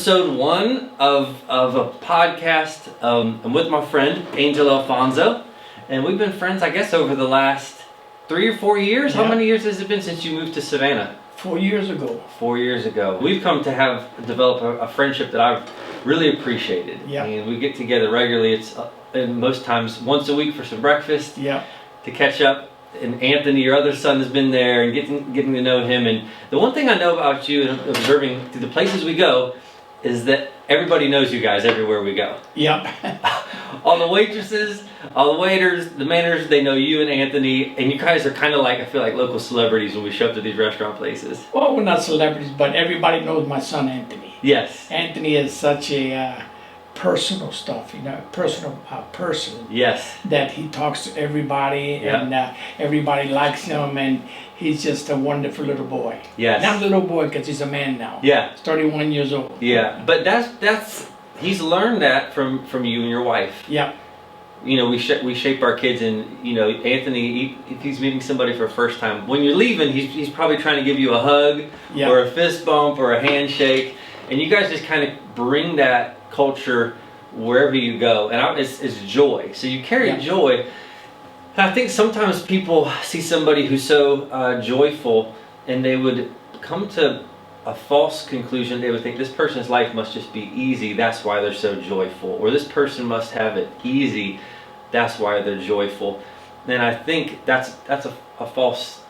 episode 1 of a podcast. I'm with my friend Angel Alfonso, and we've been friends, I guess, over the last 3 or 4 years. Yeah. How many years has it been since you moved to Savannah? 4 years ago. 4 years ago. We've come to develop a friendship that I've really appreciated. Yeah. And we get together regularly. It's and most times once a week for some breakfast. Yeah. To catch up. And Anthony, your other son, has been there, and getting to know him. And the one thing I know about you, and observing through the places we go, is that everybody knows you guys everywhere we go. Yep. All the waitresses, all the waiters, the managers, they know you and Anthony, and you guys are kind of like, I feel like, local celebrities when we show up to these restaurant places. Well, we're not celebrities, but everybody knows my son Anthony. Yes. Anthony is such a personal stuff, personal person. Yes. That he talks to everybody, Yeah. and everybody likes him, and he's just a wonderful little boy. Yes. Not a little boy, because he's a man now. Yeah. He's 31 years old. Yeah. But that's he's learned that from you and your wife. Yeah. You know, we shape our kids, and Anthony, if he's meeting somebody for the first time, when you're leaving, he's probably trying to give you a hug, Yeah. or a fist bump, or a handshake, and you guys just kind of bring that culture wherever you go, and it's joy. So you carry Yeah. joy. And I think sometimes people see somebody who's so joyful, and they would come to a false conclusion. They would think this person's life must just be easy, that's why they're so joyful. Or this person must have it easy, that's why they're joyful. And I think that's a false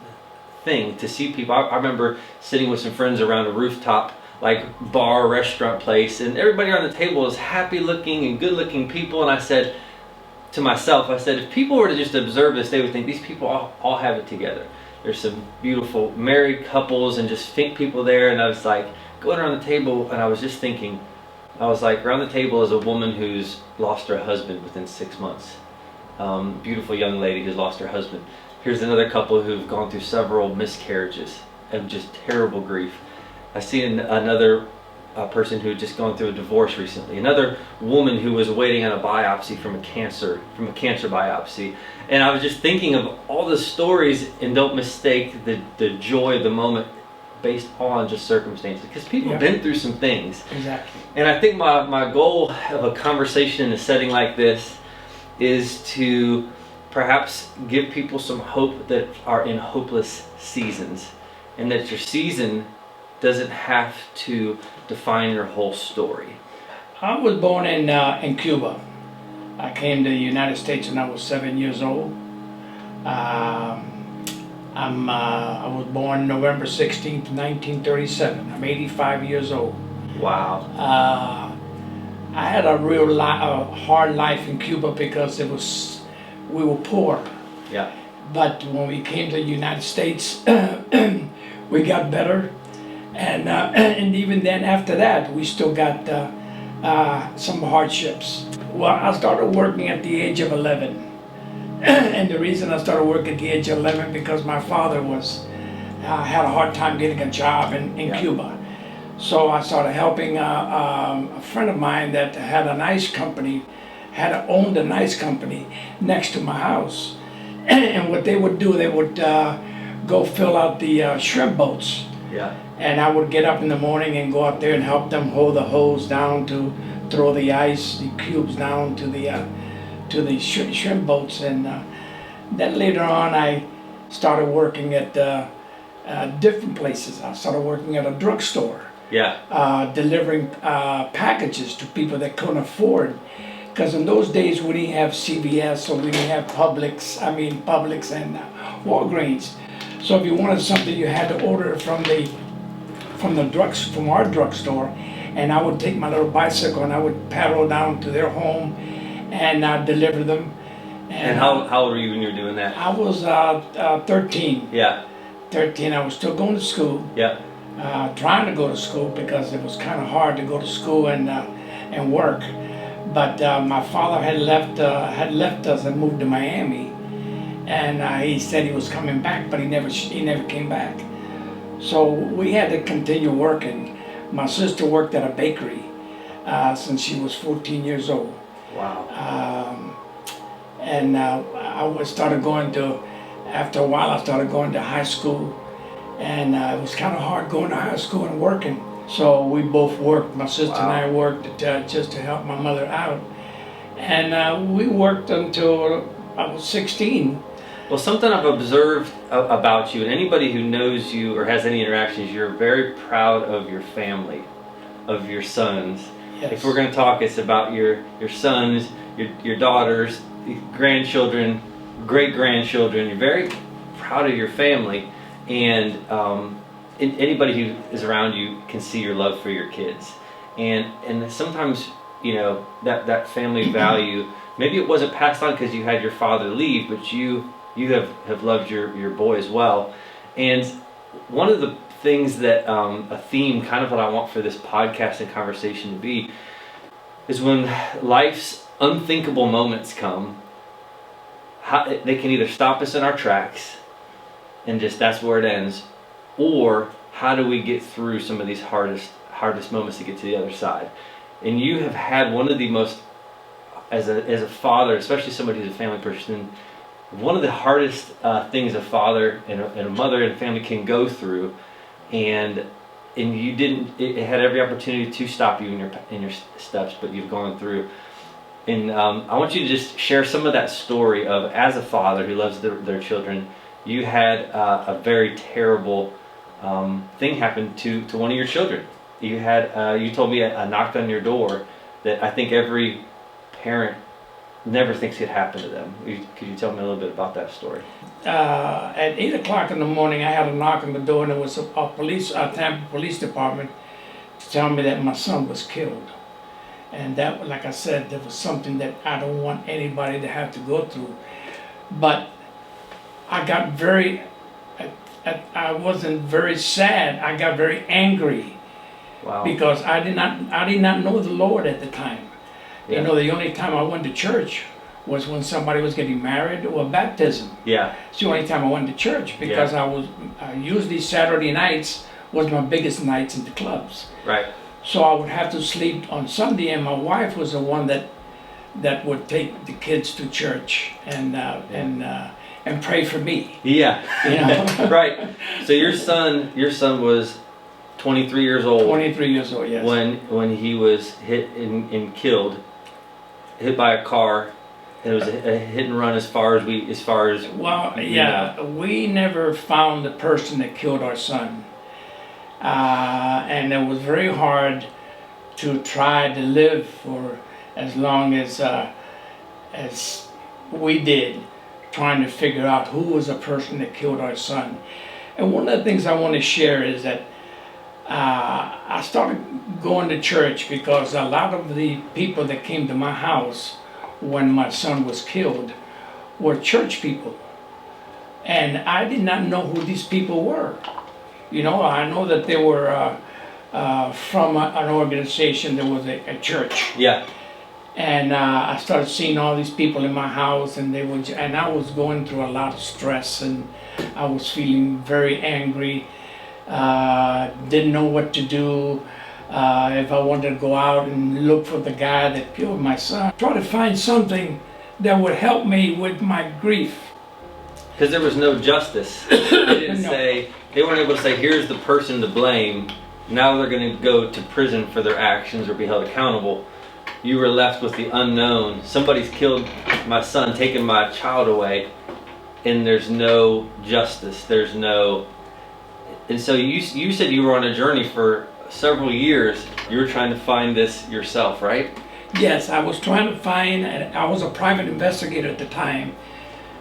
thing to see people. I remember sitting with some friends around a rooftop, like bar, restaurant place, and everybody on the table is happy looking and good looking people. And I said to myself, if people were to just observe this, they would think these people all have it together. There's some beautiful married couples and just think people there. And I was like going around the table, and I was just thinking, I was like, around the table is a woman who's lost her husband within 6 months. Beautiful young lady who's lost her husband. Here's another couple who've gone through several miscarriages and just terrible grief. I see another person who had just gone through a divorce recently. Another woman who was waiting on a biopsy from a cancer biopsy. And I was just thinking of all the stories, and don't mistake the joy of the moment based on just circumstances, because people have been through some things. Exactly. And I think my goal of a conversation in a setting like this is to perhaps give people some hope that are in hopeless seasons, and that your season doesn't have to define your whole story. I was born in Cuba. I came to the United States when I was 7 years old. I was born November 16th, 1937. I'm 85 years old. Wow. I had a real hard life in Cuba because we were poor. Yeah. But when we came to the United States, we got better. And even then, after that, we still got some hardships. Well, I started working at the age of 11. And the reason I started working at the age of 11 because my father had a hard time getting a job in Cuba. So I started helping a friend of mine that had an ice company, owned an ice company next to my house. And what they would do, they would go fill out the shrimp boats. Yeah. And I would get up in the morning and go out there and help them hold the hose down to throw the cubes down to the shrimp boats. And then later on, I started working at different places. I started working at a drugstore. Yeah. Delivering packages to people that couldn't afford. Because in those days we didn't have CVS, or we didn't have Publix and Walgreens. So if you wanted something, you had to order it from our drugstore, and I would take my little bicycle and I would paddle down to their home and deliver them. And how old were you when you were doing that? I was 13. Yeah. 13. I was still going to school. Yeah. Trying to go to school because it was kind of hard to go to school and work. But my father had left us and moved to Miami, and he said he was coming back, but he never came back. So we had to continue working. My sister worked at a bakery since she was 14 years old. Wow. And after a while I started going to high school, and it was kind of hard going to high school and working. So we both worked. My sister and Wow. I worked just to help my mother out, and we worked until I was 16. Well, something I've observed about you, and anybody who knows you or has any interactions, you're very proud of your family, of your sons. Yes. If we're going to talk, it's about your sons, your daughters, grandchildren, great grandchildren. You're very proud of your family, and anybody who is around you can see your love for your kids. And sometimes, you know, that family value, maybe it wasn't passed on because you had your father leave, but you have loved your boy as well. And one of the things that a theme, kind of what I want for this podcast and conversation to be, is when life's unthinkable moments come, they can either stop us in our tracks and just that's where it ends, or how do we get through some of these hardest moments to get to the other side. And you have had one of the most, as a father, especially somebody who's a family person, one of the hardest things a father and a mother and a family can go through, and you didn't. It had every opportunity to stop you in your steps, but you've gone through. And I want you to just share some of that story of, as a father who loves their children, you had a very terrible thing happen to one of your children. You told me a knock on your door that I think every parent never thinks it happened to them. Could you tell me a little bit about that story? At 8 o'clock in the morning, I had a knock on the door, and it was a Tampa Police Department to tell me that my son was killed. And that, like I said, that was something that I don't want anybody to have to go through. But I got I wasn't very sad. I got very angry. Wow. Because I did not know the Lord at the time. Yeah. You know, the only time I went to church was when somebody was getting married or baptism. Yeah. It's the only time I went to church, because I usually Saturday nights was my biggest nights in the clubs. Right. So I would have to sleep on Sunday, and my wife was the one that would take the kids to church and pray for me. Yeah. You know? Right. So your son was 23 years old. 23 years old, yes. When he was hit and killed, hit by a car. It was a hit and run as far as Well, yeah, know. We never found the person that killed our son, and it was very hard to try to live for as long as we did, trying to figure out who was the person that killed our son. And one of the things I want to share is that I started going to church because a lot of the people that came to my house when my son was killed were church people. And I did not know who these people were. You know, I know that they were from an organization that was a church. Yeah. And I started seeing all these people in my house, and I was going through a lot of stress, and I was feeling very angry. Didn't know what to do. If I wanted to go out and look for the guy that killed my son, try to find something that would help me with my grief. Because there was no justice. They didn't No. they weren't able to say, here's the person to blame. Now they're going to go to prison for their actions or be held accountable. You were left with the unknown. Somebody's killed my son, taken my child away, and there's no justice. There's no... And so you said you were on a journey for several years. You were trying to find this yourself, right? Yes, I was trying to find, and I was a private investigator at the time,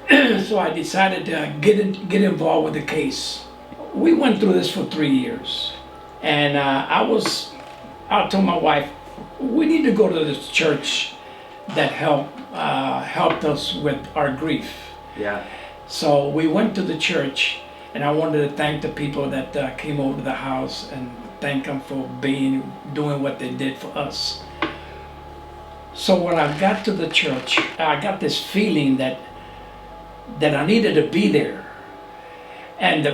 so I decided to get involved with the case. We went through this for 3 years, and I told my wife, we need to go to this church that helped us with our grief. Yeah. So we went to the church, and I wanted to thank the people that came over to the house and thank them for doing what they did for us. So when I got to the church, I got this feeling that I needed to be there. And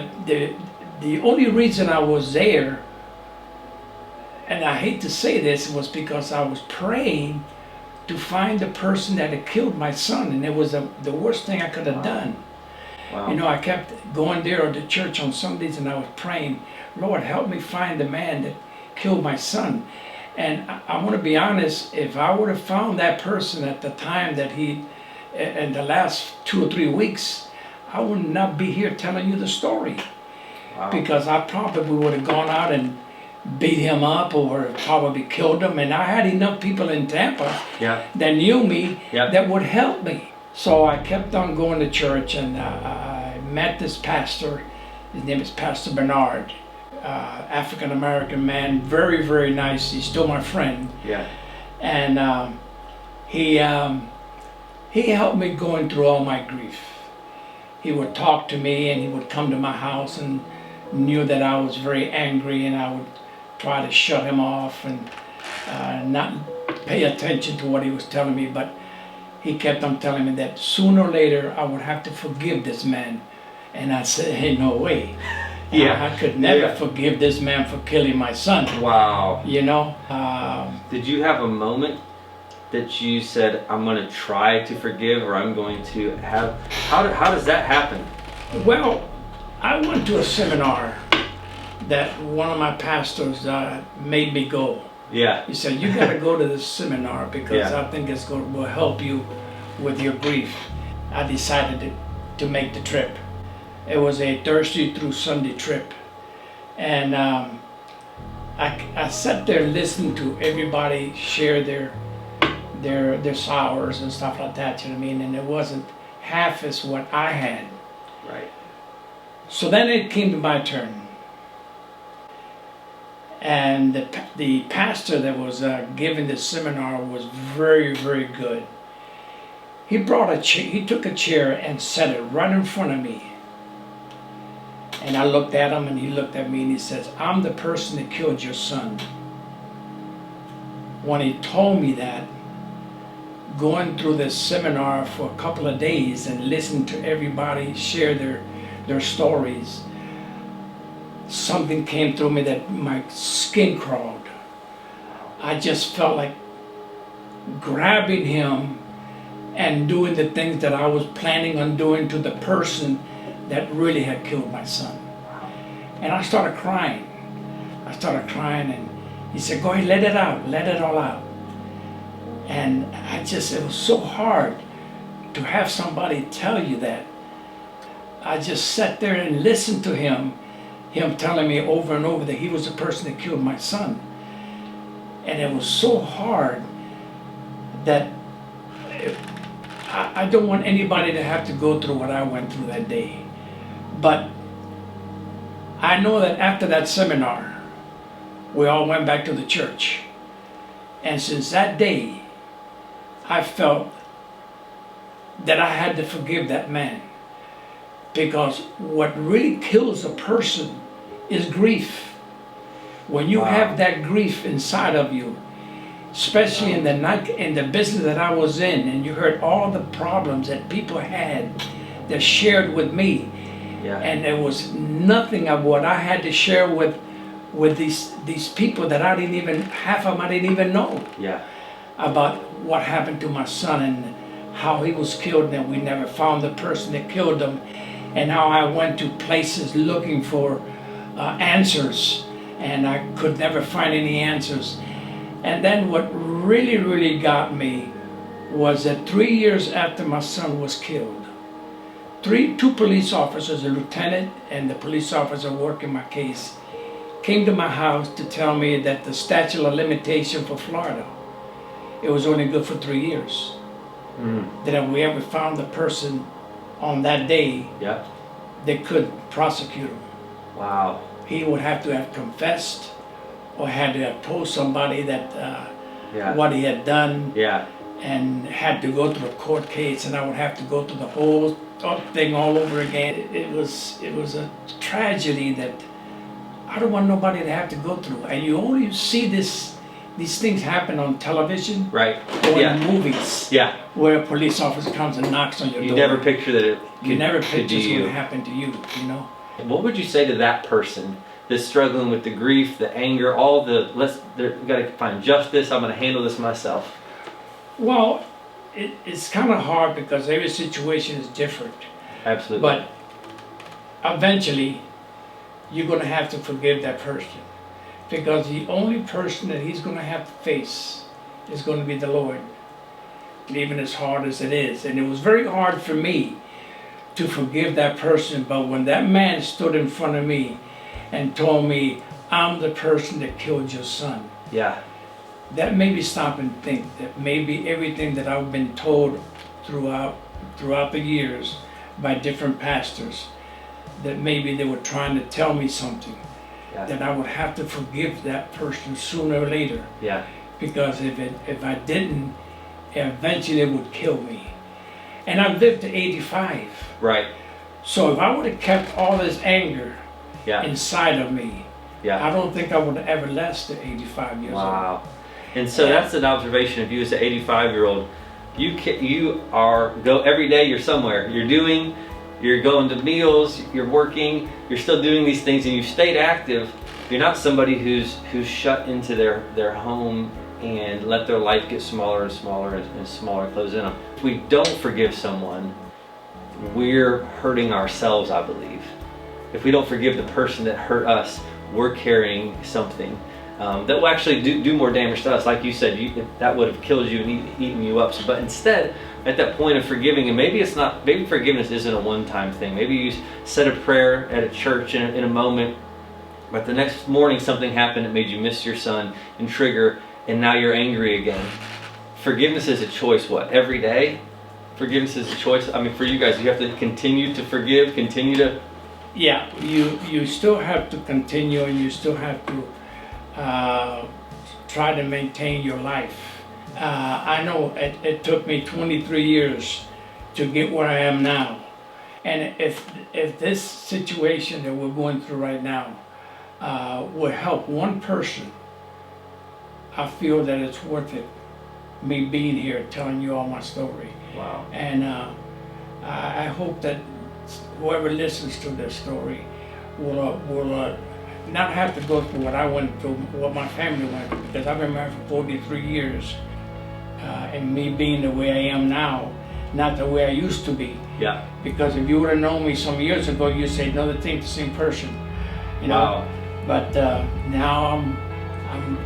the only reason I was there, and I hate to say this, was because I was praying to find the person that had killed my son, and it was the worst thing I could have done. Wow. You know, I kept going there to church on Sundays, and I was praying, Lord, help me find the man that killed my son. And I want to be honest, if I would have found that person at the time that in the last 2 or 3 weeks, I would not be here telling you the story. Wow. Because I probably would have gone out and beat him up or probably killed him. And I had enough people in Tampa that knew me that would help me. So I kept on going to church, and I met this pastor. His name is Pastor Bernard, African American man, very, very nice. He's still my friend. Yeah. And he helped me going through all my grief. He would talk to me, and he would come to my house and knew that I was very angry, and I would try to shut him off and not pay attention to what he was telling me. But he kept on telling me that sooner or later I would have to forgive this man. And I said, hey, no way. I could never forgive this man for killing my son. Wow. You know? Did you have a moment that you said, I'm going to try to forgive, or I'm going to have... How does that happen? Well, I went to a seminar that one of my pastors made me go. Yeah. He said, you got to go to this seminar because I think will help you with your grief. I decided to make the trip. It was a Thursday through Sunday trip. And I sat there listening to everybody share their sorrows and stuff like that, you know what I mean? And it wasn't half as what I had. Right. So then it came to my turn. And the pastor that was giving the seminar was very, very good. He took a chair and set it right in front of me. And I looked at him, and he looked at me, and he says, I'm the person that killed your son. When he told me that, going through this seminar for a couple of days and listening to everybody share their stories, something came through me that my skin crawled. I just felt like grabbing him and doing the things that I was planning on doing to the person that really had killed my son. And I started crying. And he said, go ahead, let it out, let it all out. And it was so hard to have somebody tell you that. I just sat there and listened to him telling me over and over that he was the person that killed my son. And it was so hard that I don't want anybody to have to go through what I went through that day. But I know that after that seminar, we all went back to the church. And since that day, I felt that I had to forgive that man. Because what really kills a person is grief. When you have that grief inside of you, especially in the business that I was in, and you heard all the problems that people had that shared with me, and there was nothing of what I had to share with these people that half of them I didn't even know about what happened to my son and how he was killed, and we never found the person that killed him, and how I went to places looking for answers, and I could never find any answers. And then what really, really got me was that 3 years after my son was killed, two police officers, a lieutenant and the police officer working my case, came to my house to tell me that the statute of limitation for Florida, it was only good for 3 years. That if we ever found the person on that day, they could prosecute him. Wow. He would have to have confessed or had to have told somebody that what he had done, and had to go through a court case, and I would have to go through the whole thing all over again. It was a tragedy that I don't want nobody to have to go through. And you only see these things happen on television, right? Or in movies, where a police officer comes and knocks on your door. You never picture that it you never picture it's going to happen to you, you know. What would you say to that person that's struggling with the grief, the anger, all the we got to find justice, I'm going to handle this myself? Well, it's kind of hard because every situation is different. Absolutely. But eventually, you're going to have to forgive that person. because the only person that he's going to have to face is going to be the Lord, even as hard as it is. And it was very hard for me to forgive that person, but when that man stood in front of me and told me, I'm the person that killed your son, Yeah. that made me stop and think that maybe everything that I've been told throughout the years by different pastors, that maybe they were trying to tell me something, Yeah. that I would have to forgive that person sooner or later, Yeah. because if I didn't, eventually it would kill me. And I've lived to 85. Right. So if I would have kept all this anger Yeah. inside of me, Yeah. I don't think I would have ever lasted 85 years old. Wow. And so that's an observation of you as an 85-year-old. You are go every day. You're somewhere. You're going to meals. You're working. You're still doing these things, and you've stayed active. You're not somebody who's shut into their home and let their life get smaller and smaller and smaller, close in on. If we don't forgive someone, we're hurting ourselves, I believe. If we don't forgive the person that hurt us, we're carrying something that will actually do more damage to us. Like you said, that would have killed you and eaten you up. But instead, at that point of forgiving, and maybe forgiveness isn't a one-time thing. Maybe you said a prayer at a church in a moment, but the next morning something happened that made you miss your son and trigger, and now you're angry again. Forgiveness is a choice, every day? Forgiveness is a choice. I mean, for you guys, you have to continue to forgive, continue to... Yeah, you still have to continue, and you still have to try to maintain your life. I know it took me 23 years to get where I am now. And if this situation that we're going through right now will help one person, I feel that it's worth it, me being here telling you all my story. Wow. And I hope that whoever listens to this story will not have to go through what I went through, what my family went through, because I've been married for 43 years, and me being the way I am now, not the way I used to be. Yeah. Because if you would have known me some years ago, you'd say another thing, the same person, you know. Wow. But now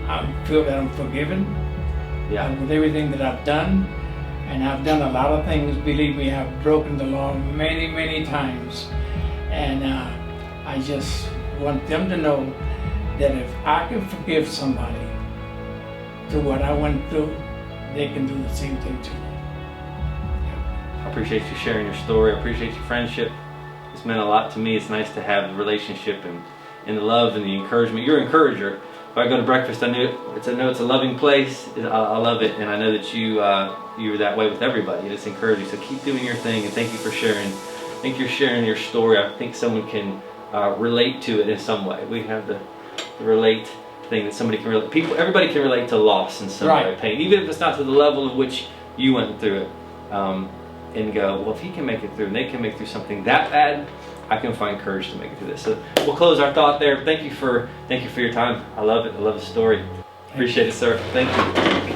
I feel that I'm forgiven. Yeah. With everything that I've done, and I've done a lot of things. Believe me, I've broken the law many times, and I just want them to know that if I can forgive somebody through what I went through, they can do the same thing too. I appreciate you sharing your story. I appreciate your friendship. It's meant a lot to me. It's nice to have the relationship and the love and the encouragement. You're an encourager. If I go to breakfast, I know it's a loving place. I love it, and I know that you're that way with everybody. It's encouraging. So keep doing your thing, and thank you for sharing. I think you're sharing your story. I think someone can relate to it in some way. We have the relate thing that somebody can relate. Everybody can relate to loss in some way, pain, even if it's not to the level of which you went through it. And go, well, if he can make it through, and they can make it through something that bad, I can find courage to make it through this. So we'll close our thought there. Thank you for your time. I love it. I love the story. Appreciate it, sir. Thank you.